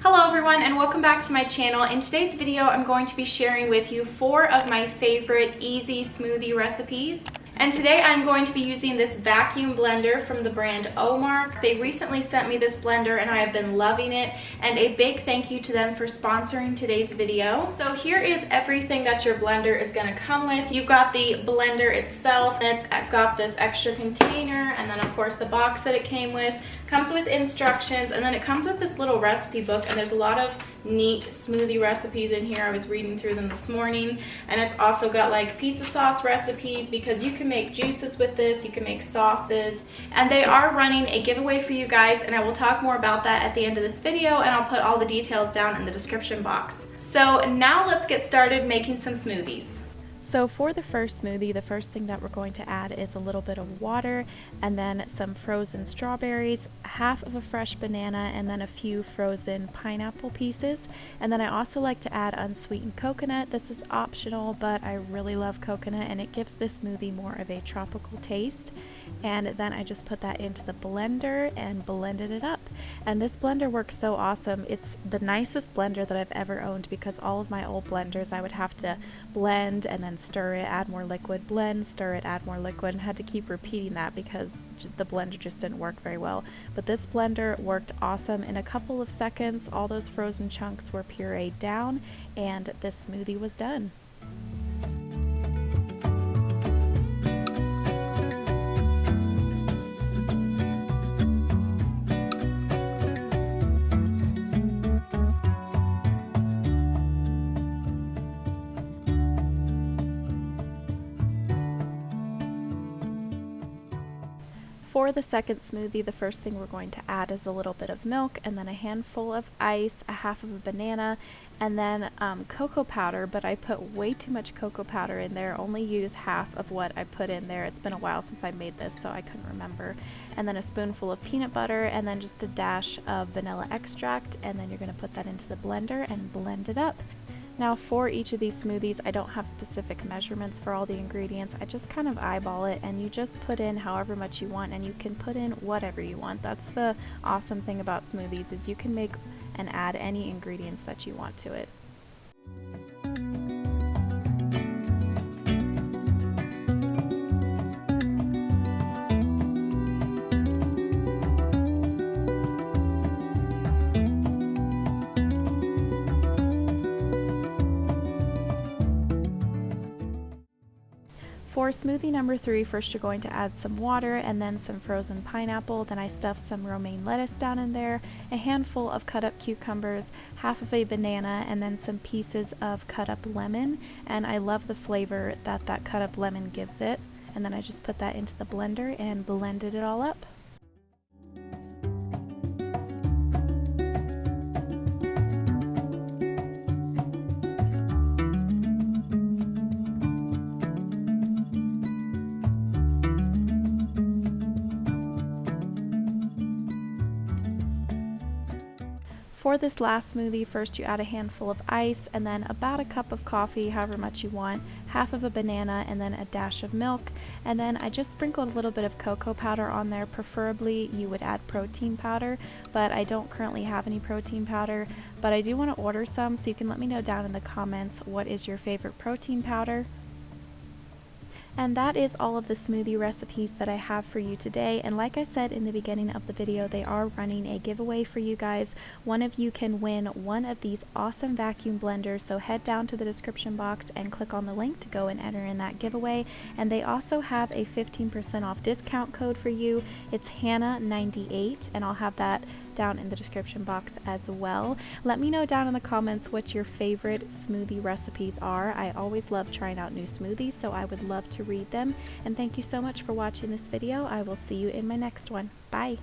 Hello everyone and welcome back to my channel. In today's video, I'm going to be sharing with you 4 of my favorite easy smoothie recipes. And today I'm going to be using this vacuum blender from the brand OMORC. They recently sent me this blender and I have been loving it. And a big thank you to them for sponsoring today's video. So here is everything that your blender is going to come with. You've got the blender itself, and it's got this extra container, and then of course the box that it came with. Comes with instructions, and then it comes with this little recipe book, and there's a lot of neat smoothie recipes in here. I was reading through them this morning. And it's also got like pizza sauce recipes, because you can make juices with this, you can make sauces, and they are running a giveaway for you guys, and I will talk more about that at the end of this video, and I'll put all the details down in the description box. So now let's get started making some smoothies. So for the first smoothie, the first thing that we're going to add is a little bit of water, and then some frozen strawberries, half of a fresh banana, and then a few frozen pineapple pieces. And then I also like to add unsweetened coconut. This is optional, but I really love coconut and it gives this smoothie more of a tropical taste. And then I just put that into the blender and blended it up. And this blender works so awesome. It's the nicest blender that I've ever owned, because all of my old blenders I would have to blend and then stir it, add more liquid, blend, stir it, add more liquid, and had to keep repeating that because the blender just didn't work very well. But this blender worked awesome. In a couple of seconds, all those frozen chunks were pureed down and this smoothie was done. For the second smoothie, the first thing we're going to add is a little bit of milk, and then a handful of ice, a half of a banana, and then cocoa powder, but I put way too much cocoa powder in there, only use half of what I put in there. It's been a while since I made this, so I couldn't remember. And then a spoonful of peanut butter, and then just a dash of vanilla extract, and then you're going to put that into the blender and blend it up. Now for each of these smoothies, I don't have specific measurements for all the ingredients. I just kind of eyeball it, and you just put in however much you want, and you can put in whatever you want. That's the awesome thing about smoothies, is you can make and add any ingredients that you want to it. For smoothie number 3, first you're going to add some water and then some frozen pineapple. Then I stuffed some romaine lettuce down in there, a handful of cut up cucumbers, half of a banana, and then some pieces of cut up lemon. And I love the flavor that that cut up lemon gives it. And then I just put that into the blender and blended it all up. For this last smoothie, first you add a handful of ice, and then about a cup of coffee, however much you want, half of a banana, and then a dash of milk. And then I just sprinkled a little bit of cocoa powder on there. Preferably you would add protein powder, but I don't currently have any protein powder. But I do want to order some, so you can let me know down in the comments what is your favorite protein powder. And that is all of the smoothie recipes that I have for you today. And like I said in the beginning of the video, they are running a giveaway for you guys. One of you can win one of these awesome vacuum blenders, so head down to the description box and click on the link to go and enter in that giveaway. And they also have a 15% off discount code for you. It's Hannah98, and I'll have that down in the description box as well. Let me know down in the comments what your favorite smoothie recipes are. I always love trying out new smoothies, so I would love to read them. And thank you so much for watching this video. I will see you in my next one. Bye!